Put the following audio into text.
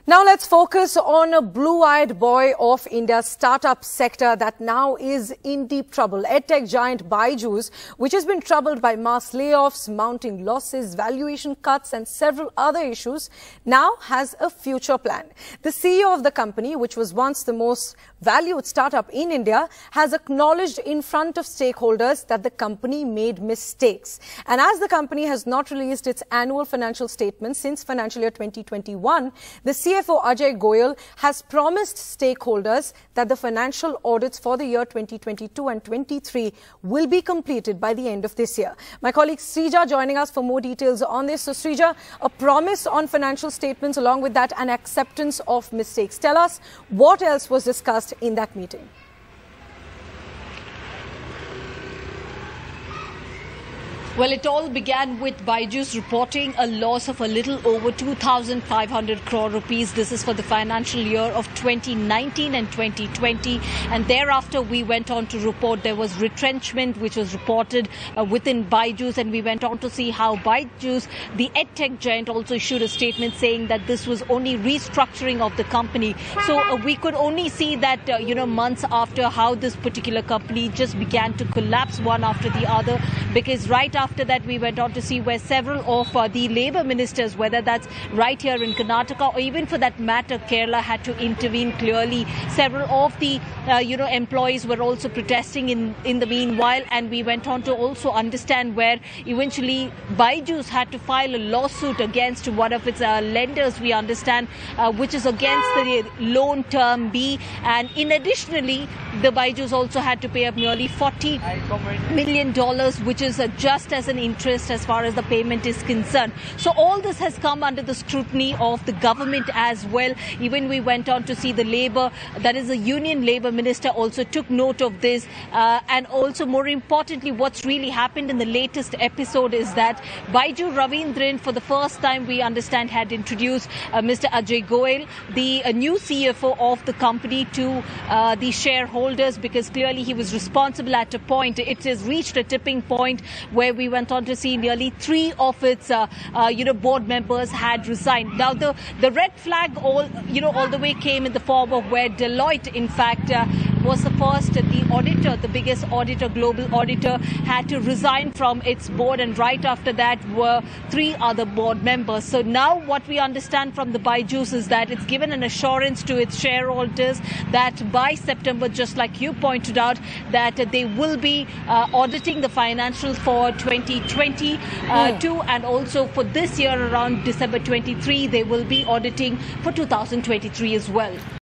Now let's focus on a blue-eyed boy of India's startup sector that now is in deep trouble. EdTech giant Byju's, which has been troubled by mass layoffs, mounting losses, valuation cuts and several other issues, now has a future plan. The CEO of the company, which was once the most valued startup in India, has acknowledged in front of stakeholders that the company made mistakes. And as the company has not released its annual financial statements since financial year 2021, the CFO Ajay Goyal has promised stakeholders that the financial audits for the year 2022 and 23 will be completed by the end of this year. My colleague Srija joining us for more details on this. So Srija, a promise on financial statements, along with that an acceptance of mistakes. Tell us what else was discussed in that meeting. Well, it all began with Byju's reporting a loss of a little over 2,500 crore rupees. This is for the financial year of 2019 and 2020. And thereafter, we went on to report there was retrenchment, which was reported within Byju's. And we went on to see how Byju's, the EdTech giant, also issued a statement saying that this was only restructuring of the company. So we could only see that, months after how this particular company just began to collapse one after the other, because right after that, we went on to see where several of the labour ministers, whether that's right here in Karnataka or even for that matter, Kerala, had to intervene clearly. Several of the, employees were also protesting in the meanwhile. And we went on to also understand where eventually Byju's had to file a lawsuit against one of its lenders, we understand, which is against the loan term B. And additionally, the Byju's also had to pay up nearly $40 million, which is just as an interest as far as the payment is concerned. So all this has come under the scrutiny of the government as well. Even we went on to see the labour, that is the union labour minister, also took note of this. And also, more importantly, what's really happened in the latest episode is that Byju Raveendran, for the first time, we understand, had introduced Mr. Ajay Goyal, the new CFO of the company, to the shareholders, because clearly he was responsible at a point. It has reached a tipping point where we went on to see nearly 3 of its, board members had resigned. Now, the red flag all the way came in the form of where Deloitte, in fact, was the first, the auditor, the biggest auditor, global auditor, had to resign from its board. And right after that were 3 other board members. So now what we understand from the Byju's is that it's given an assurance to its shareholders that by September, just like you pointed out, that they will be auditing the financials for 2022 and also for this year around December 23, they will be auditing for 2023 as well.